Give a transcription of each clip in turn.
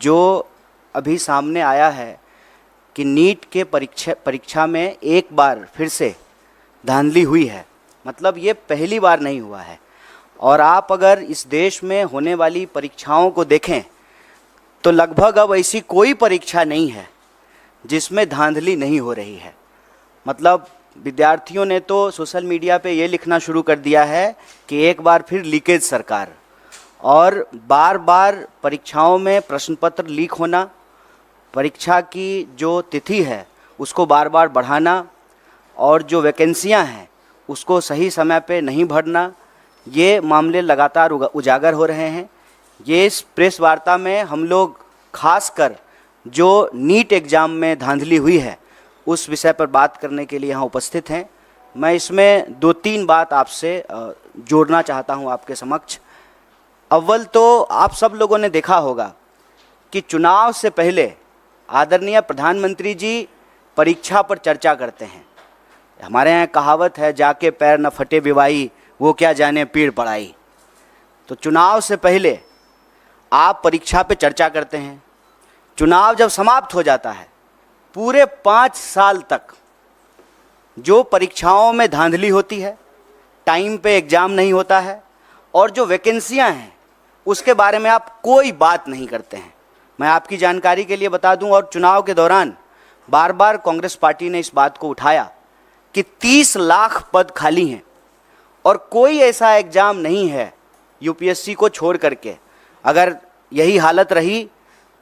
जो अभी सामने आया है कि नीट के परीक्षा में एक बार फिर से धांधली हुई है, मतलब ये पहली बार नहीं हुआ है। और आप अगर इस देश में होने वाली परीक्षाओं को देखें तो लगभग अब ऐसी कोई परीक्षा नहीं है जिसमें धांधली नहीं हो रही है। मतलब विद्यार्थियों ने तो सोशल मीडिया पे ये लिखना शुरू कर दिया है कि एक बार फिर लीकेज सरकार, और बार बार परीक्षाओं में प्रश्न पत्र लीक होना, परीक्षा की जो तिथि है उसको बार बार बढ़ाना, और जो वैकेंसियां हैं उसको सही समय पे नहीं भरना, ये मामले लगातार उजागर हो रहे हैं। ये इस प्रेस वार्ता में हम लोग खासकर जो नीट एग्ज़ाम में धांधली हुई है उस विषय पर बात करने के लिए यहाँ उपस्थित हैं। मैं इसमें 2-3 बात आपसे जोड़ना चाहता हूँ आपके समक्ष। अव्वल तो आप सब लोगों ने देखा होगा कि चुनाव से पहले आदरणीय प्रधानमंत्री जी परीक्षा पर चर्चा करते हैं। हमारे यहाँ कहावत है, जाके पैर न फटे विवाई, वो क्या जाने पीड़ पड़ाई। तो चुनाव से पहले आप परीक्षा पे चर्चा करते हैं। चुनाव जब समाप्त हो जाता है, पूरे 5 साल तक जो परीक्षाओं में धांधली होती है, टाइम पे एग्ज़ाम नहीं होता है, और जो वैकेंसियां हैं उसके बारे में आप कोई बात नहीं करते हैं। मैं आपकी जानकारी के लिए बता दूं, और चुनाव के दौरान बार बार कांग्रेस पार्टी ने इस बात को उठाया कि 30 लाख पद खाली हैं और कोई ऐसा एग्ज़ाम नहीं है यूपीएससी को छोड़ करके। अगर यही हालत रही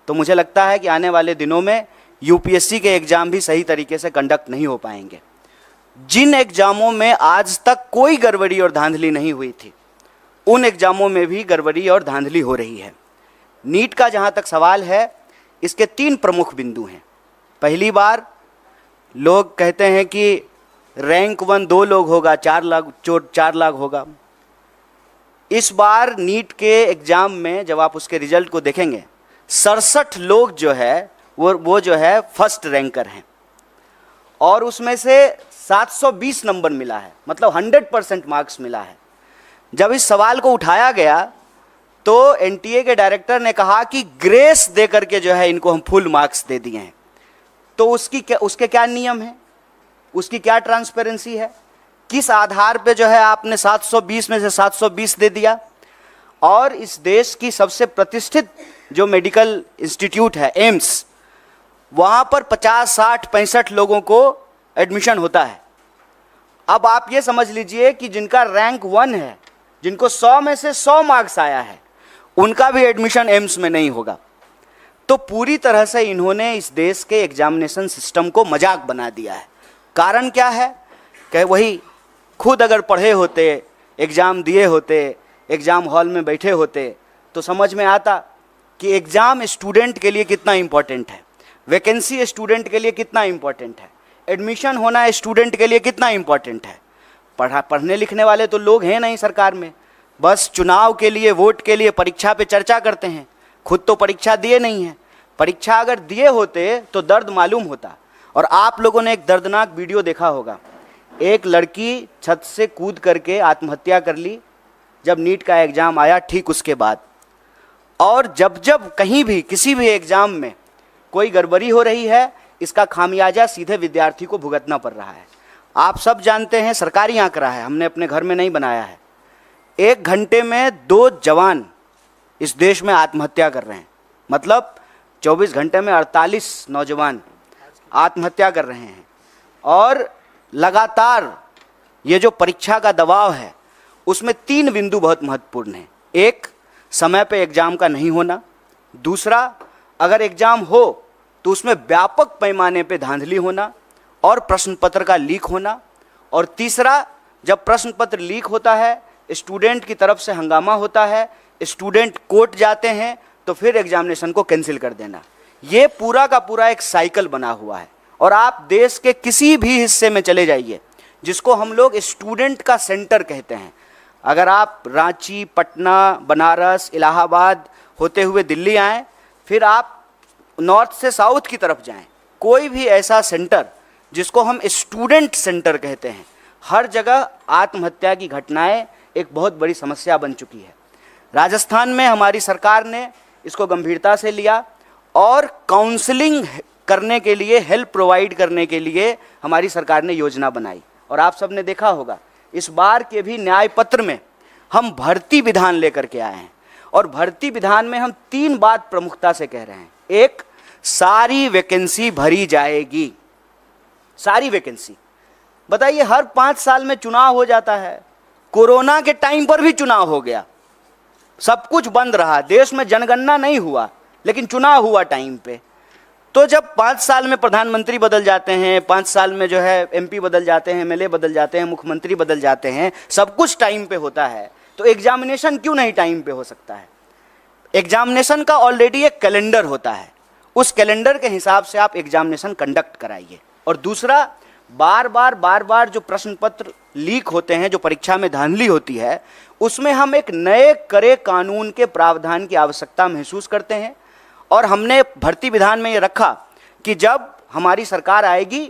तो मुझे लगता है कि आने वाले दिनों में यूपीएससी के एग्ज़ाम भी सही तरीके से कंडक्ट नहीं हो पाएंगे। जिन एग्ज़ामों में आज तक कोई गड़बड़ी और धांधली नहीं हुई थी, उन एग्ज़ामों में भी गड़बड़ी और धांधली हो रही है। नीट का जहाँ तक सवाल है, इसके 3 प्रमुख बिंदु हैं। पहली बार लोग कहते हैं कि रैंक 1 2 लोग होगा, 4 लाख होगा। इस बार नीट के एग्ज़ाम में जब आप उसके रिजल्ट को देखेंगे, 67 लोग जो है वो जो है फर्स्ट रैंकर हैं, और उसमें से 720 नंबर मिला है, मतलब 100% मार्क्स मिला है। जब इस सवाल को उठाया गया तो एनटीए के डायरेक्टर ने कहा कि ग्रेस दे करके जो है इनको हम फुल मार्क्स दे दिए हैं। तो उसके क्या नियम हैं, उसकी क्या ट्रांसपेरेंसी है, किस आधार पे जो है आपने 720 में से 720 दे दिया? और इस देश की सबसे प्रतिष्ठित जो मेडिकल इंस्टीट्यूट है एम्स, वहाँ पर 50, 60, 65 लोगों को एडमिशन होता है। अब आप ये समझ लीजिए कि जिनका रैंक 1 है, जिनको 100 में से 100 मार्क्स आया है, उनका भी एडमिशन एम्स में नहीं होगा। तो पूरी तरह से इन्होंने इस देश के एग्जामिनेशन सिस्टम को मजाक बना दिया है। कारण क्या है कि वही खुद अगर पढ़े होते, एग्ज़ाम दिए होते, एग्ज़ाम हॉल में बैठे होते, तो समझ में आता कि एग्ज़ाम स्टूडेंट के लिए कितना इम्पोर्टेंट है, वैकेंसी स्टूडेंट के लिए कितना इम्पोर्टेंट है, एडमिशन होना स्टूडेंट के लिए कितना इम्पोर्टेंट है। पढ़ने लिखने वाले तो लोग हैं नहीं सरकार में, बस चुनाव के लिए, वोट के लिए परीक्षा पे चर्चा करते हैं। खुद तो परीक्षा दिए नहीं हैं। परीक्षा अगर दिए होते तो दर्द मालूम होता। और आप लोगों ने एक दर्दनाक वीडियो देखा होगा, एक लड़की छत से कूद करके आत्महत्या कर ली जब नीट का एग्ज़ाम आया ठीक उसके बाद। और जब जब कहीं भी किसी भी एग्ज़ाम में कोई गड़बड़ी हो रही है, इसका खामियाजा सीधे विद्यार्थी को भुगतना पड़ रहा है। आप सब जानते हैं, सरकारी आंकड़ा है, हमने अपने घर में नहीं बनाया है, 1 घंटे में 2 जवान इस देश में आत्महत्या कर रहे हैं। मतलब 24 घंटे में 48 नौजवान आत्महत्या कर रहे हैं। और लगातार ये जो परीक्षा का दबाव है उसमें 3 बिंदु बहुत महत्वपूर्ण हैं। एक, समय पे एग्ज़ाम का नहीं होना। दूसरा, अगर एग्ज़ाम हो तो उसमें व्यापक पैमाने पे धांधली होना और प्रश्न पत्र का लीक होना। और तीसरा, जब प्रश्न पत्र लीक होता है, स्टूडेंट की तरफ से हंगामा होता है, स्टूडेंट कोर्ट जाते हैं, तो फिर एग्जामिनेशन को कैंसिल कर देना। ये पूरा का पूरा एक साइकिल बना हुआ है। और आप देश के किसी भी हिस्से में चले जाइए, जिसको हम लोग स्टूडेंट का सेंटर कहते हैं, अगर आप रांची, पटना, बनारस, इलाहाबाद होते हुए दिल्ली आएँ, फिर आप नॉर्थ से साउथ की तरफ जाएं, कोई भी ऐसा सेंटर जिसको हम स्टूडेंट सेंटर कहते हैं, हर जगह आत्महत्या की घटनाएं एक बहुत बड़ी समस्या बन चुकी है। राजस्थान में हमारी सरकार ने इसको गंभीरता से लिया और काउंसलिंग करने के लिए, हेल्प प्रोवाइड करने के लिए हमारी सरकार ने योजना बनाई। और आप सब ने देखा होगा इस बार के भी न्याय पत्र में हम भर्ती विधान लेकर के आए हैं, और भर्ती विधान में हम 3 बात प्रमुखता से कह रहे हैं। एक, सारी वैकेंसी भरी जाएगी, सारी वैकेंसी। बताइए, हर 5 साल में चुनाव हो जाता है, कोरोना के टाइम पर भी चुनाव हो गया, सब कुछ बंद रहा, देश में जनगणना नहीं हुआ, लेकिन चुनाव हुआ टाइम पे। तो जब 5 साल में प्रधानमंत्री बदल जाते हैं, 5 साल में जो है एमपी बदल जाते हैं, एमएलए बदल जाते हैं, मुख्यमंत्री बदल जाते हैं, सब कुछ टाइम पे होता है, तो एग्जामिनेशन क्यों नहीं टाइम पे हो सकता है? एग्जामिनेशन का ऑलरेडी एक कैलेंडर होता है, उस कैलेंडर के हिसाब से आप एग्जामिनेशन कंडक्ट कराइए। और दूसरा, बार बार जो प्रश्न पत्र लीक होते हैं, जो परीक्षा में धांधली होती है, उसमें हम एक नए कड़े कानून के प्रावधान की आवश्यकता महसूस करते हैं। और हमने भर्ती विधान में ये रखा कि जब हमारी सरकार आएगी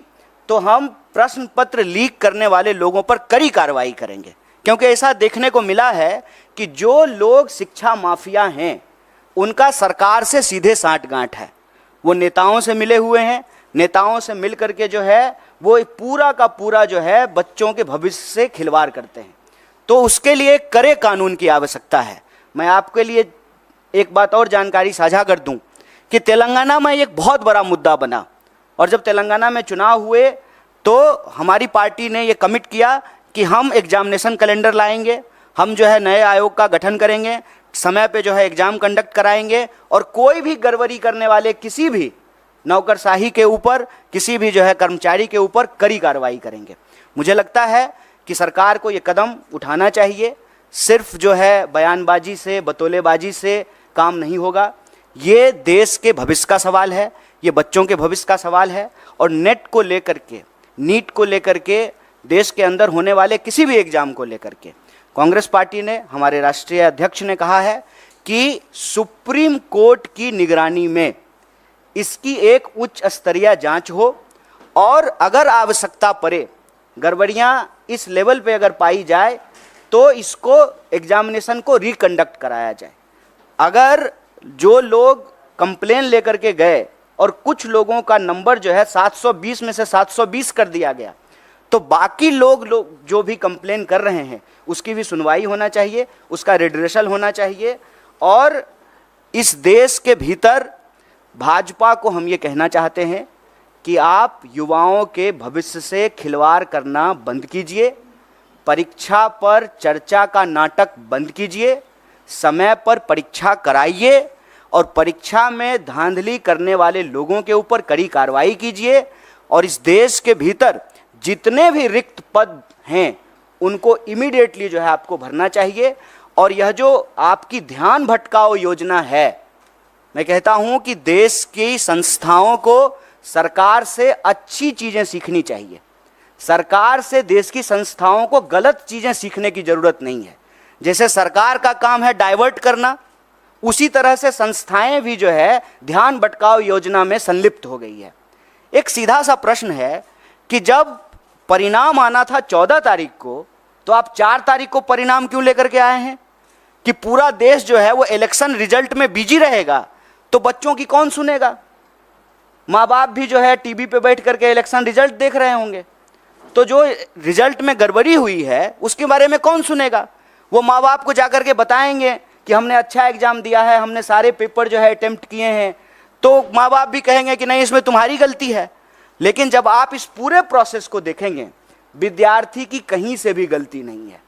तो हम प्रश्न पत्र लीक करने वाले लोगों पर कड़ी कार्रवाई करेंगे, क्योंकि ऐसा देखने को मिला है कि जो लोग शिक्षा माफिया हैं उनका सरकार से सीधे साठगांठ है। वो नेताओं से मिले हुए हैं, नेताओं से मिल करके जो है वो पूरा का पूरा जो है बच्चों के भविष्य से खिलवाड़ करते हैं। तो उसके लिए कड़े कानून की आवश्यकता है। मैं आपके लिए एक बात और जानकारी साझा कर दूं कि तेलंगाना में एक बहुत बड़ा मुद्दा बना, और जब तेलंगाना में चुनाव हुए तो हमारी पार्टी ने ये कमिट किया कि हम एग्जामिनेशन कैलेंडर लाएंगे, हम जो है नए आयोग का गठन करेंगे, समय पे जो है एग्जाम कंडक्ट कराएंगे, और कोई भी गड़बड़ी करने वाले किसी भी नौकरशाही के ऊपर, किसी भी जो है कर्मचारी के ऊपर कड़ी कार्रवाई करेंगे। मुझे लगता है कि सरकार को ये कदम उठाना चाहिए। सिर्फ जो है बयानबाजी से, बतौलेबाजी से काम नहीं होगा। ये देश के भविष्य का सवाल है, ये बच्चों के भविष्य का सवाल है। और नेट को लेकर के, नीट को लेकर के, देश के अंदर होने वाले किसी भी एग्जाम को लेकर के कांग्रेस पार्टी ने, हमारे राष्ट्रीय अध्यक्ष ने कहा है कि सुप्रीम कोर्ट की निगरानी में इसकी एक उच्च स्तरीय जांच हो, और अगर आवश्यकता पड़े, गड़बड़ियां इस लेवल पे अगर पाई जाए तो इसको एग्जामिनेशन को रिकंडक्ट कराया जाए। अगर जो लोग कंप्लेन लेकर के गए और कुछ लोगों का नंबर जो है 720 में से 720 कर दिया गया, तो बाकी लोग जो भी कंप्लेन कर रहे हैं उसकी भी सुनवाई होना चाहिए, उसका रिड्रेसल होना चाहिए। और इस देश के भीतर भाजपा को हम ये कहना चाहते हैं कि आप युवाओं के भविष्य से खिलवाड़ करना बंद कीजिए, परीक्षा पर चर्चा का नाटक बंद कीजिए, समय पर परीक्षा कराइए, और परीक्षा में धांधली करने वाले लोगों के ऊपर कड़ी कार्रवाई कीजिए। और इस देश के भीतर जितने भी रिक्त पद हैं उनको इमीडिएटली जो है आपको भरना चाहिए। और यह जो आपकी ध्यान भटकाओ योजना है, मैं कहता हूं कि देश की संस्थाओं को सरकार से अच्छी चीज़ें सीखनी चाहिए। सरकार से देश की संस्थाओं को गलत चीज़ें सीखने की ज़रूरत नहीं है। जैसे सरकार का काम है डाइवर्ट करना, उसी तरह से संस्थाएं भी जो है ध्यान भटकाओ योजना में संलिप्त हो गई है। एक सीधा सा प्रश्न है कि जब परिणाम आना था 14 तारीख को, तो आप 4 तारीख को परिणाम क्यों लेकर के आए हैं? कि पूरा देश जो है वो इलेक्शन रिजल्ट में बिजी रहेगा, तो बच्चों की कौन सुनेगा? माँ बाप भी जो है टीवी पे बैठ करके इलेक्शन रिजल्ट देख रहे होंगे, तो जो रिजल्ट में गड़बड़ी हुई है उसके बारे में कौन सुनेगा? वो माँ बाप को जाकर के बताएंगे कि हमने अच्छा एग्जाम दिया है, हमने सारे पेपर जो है अटेम्प्ट किए हैं, तो माँ बाप भी कहेंगे कि नहीं, इसमें तुम्हारी गलती है। लेकिन जब आप इस पूरे प्रोसेस को देखेंगे, विद्यार्थी की कहीं से भी गलती नहीं है,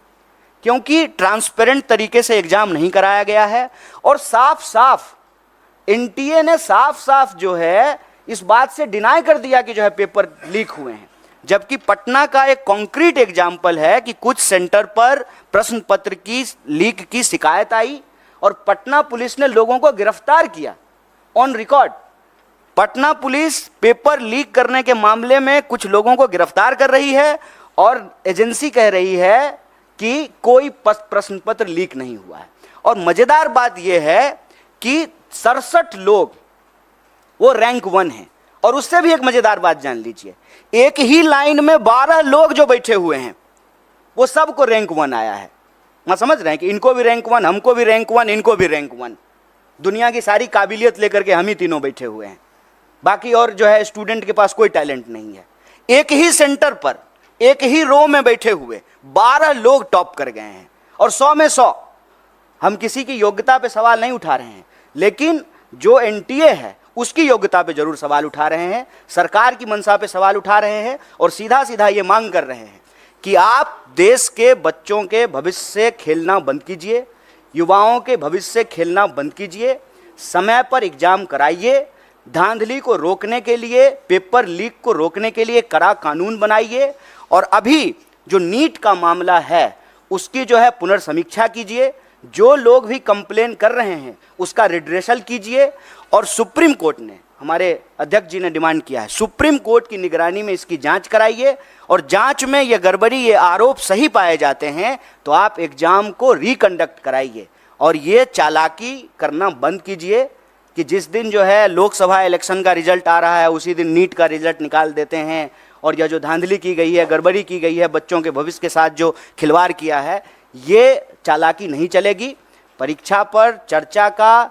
क्योंकि ट्रांसपेरेंट तरीके से एग्जाम नहीं कराया गया है। और साफ साफ एनटीए ने साफ साफ जो है इस बात से डिनाई कर दिया कि जो है पेपर लीक हुए हैं। जबकि पटना का एक कॉन्क्रीट एग्जाम्पल है कि कुछ सेंटर पर प्रश्न पत्र की लीक की शिकायत आई और पटना पुलिस ने लोगों को गिरफ्तार किया on record. Patna police paper leak करने के मामले में कुछ लोगों को गिरफ्तार कर रही है और एजेंसी कह रही है कि कोई प्रश्न पत्र लीक नहीं हुआ है। और मजेदार बात यह है कि 67 लोग वो रैंक 1 हैं। और उससे भी एक मजेदार बात जान लीजिए, एक ही लाइन में 12 लोग जो बैठे हुए हैं वो सबको रैंक 1 आया है। मैं समझ रहे हैं कि इनको भी रैंक 1, हमको भी रैंक 1, इनको भी रैंक 1। दुनिया की सारी काबिलियत लेकर के हम ही तीनों बैठे हुए हैं, बाकी और जो है स्टूडेंट के पास कोई टैलेंट नहीं है। एक ही सेंटर पर एक ही रो में बैठे हुए 12 लोग टॉप कर गए हैं, और 100 में 100। हम किसी की योग्यता पे सवाल नहीं उठा रहे हैं, लेकिन जो एनटीए है उसकी योग्यता पे जरूर सवाल उठा रहे हैं, सरकार की मंशा पे सवाल उठा रहे हैं, और सीधा सीधा ये मांग कर रहे हैं कि आप देश के बच्चों के भविष्य से खेलना बंद कीजिए, युवाओं के भविष्य से खेलना बंद कीजिए, समय पर एग्जाम कराइए, धांधली को रोकने के लिए, पेपर लीक को रोकने के लिए कड़ा कानून बनाइए, और अभी जो नीट का मामला है उसकी जो है पुनर्समीक्षा कीजिए, जो लोग भी कंप्लेन कर रहे हैं उसका रिड्रेसल कीजिए। और सुप्रीम कोर्ट ने, हमारे अध्यक्ष जी ने डिमांड किया है, सुप्रीम कोर्ट की निगरानी में इसकी जांच कराइए, और जांच में ये गड़बड़ी, ये आरोप सही पाए जाते हैं तो आप एग्जाम को रिकंडक्ट कराइए, और ये चालाकी करना बंद कीजिए कि जिस दिन जो है लोकसभा इलेक्शन का रिजल्ट आ रहा है उसी दिन नीट का रिजल्ट निकाल देते हैं, और यह जो धांधली की गई है, गड़बड़ी की गई है, बच्चों के भविष्य के साथ जो खिलवाड़ किया है, ये चालाकी नहीं चलेगी। परीक्षा पर चर्चा का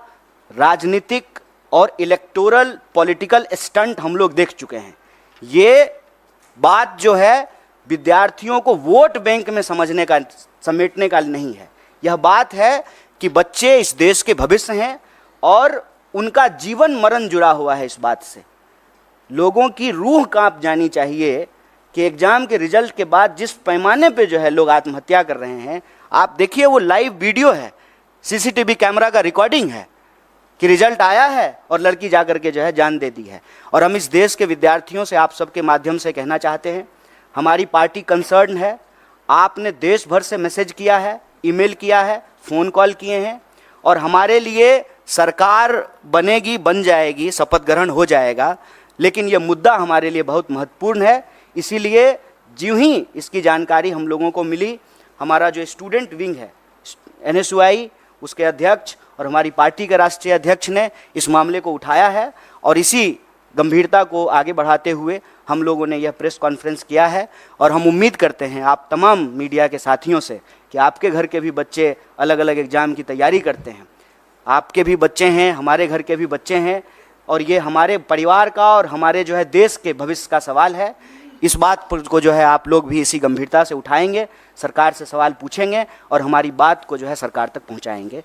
राजनीतिक और इलेक्टोरल पॉलिटिकल स्टंट हम लोग देख चुके हैं। ये बात जो है विद्यार्थियों को वोट बैंक में समझने का, समेटने का नहीं है। यह बात है कि बच्चे इस देश के भविष्य हैं और उनका जीवन मरण जुड़ा हुआ है इस बात से। लोगों की रूह कांप जानी चाहिए कि एग्जाम के रिजल्ट के बाद जिस पैमाने पे जो है लोग आत्महत्या कर रहे हैं, आप देखिए, वो लाइव वीडियो है, सीसीटीवी कैमरा का रिकॉर्डिंग है कि रिजल्ट आया है और लड़की जाकर के जो है जान दे दी है। और हम इस देश के विद्यार्थियों से आप सबके माध्यम से कहना चाहते हैं, हमारी पार्टी कंसर्न है। आपने देश भर से मैसेज किया है, ईमेल किया है, फ़ोन कॉल किए हैं, और हमारे लिए सरकार बनेगी, बन जाएगी, शपथ ग्रहण हो जाएगा, लेकिन यह मुद्दा हमारे लिए बहुत महत्वपूर्ण है। इसीलिए ज्यों ही इसकी जानकारी हम लोगों को मिली, हमारा जो स्टूडेंट विंग है NSUI, उसके अध्यक्ष और हमारी पार्टी के राष्ट्रीय अध्यक्ष ने इस मामले को उठाया है, और इसी गंभीरता को आगे बढ़ाते हुए हम लोगों ने यह प्रेस कॉन्फ्रेंस किया है। और हम उम्मीद करते हैं आप तमाम मीडिया के साथियों से कि आपके घर के भी बच्चे अलग अलग एग्ज़ाम की तैयारी करते हैं, आपके भी बच्चे हैं, हमारे घर के भी बच्चे हैं, और ये हमारे परिवार का और हमारे जो है देश के भविष्य का सवाल है। इस बात को जो है आप लोग भी इसी गंभीरता से उठाएंगे, सरकार से सवाल पूछेंगे और हमारी बात को जो है सरकार तक पहुंचाएंगे।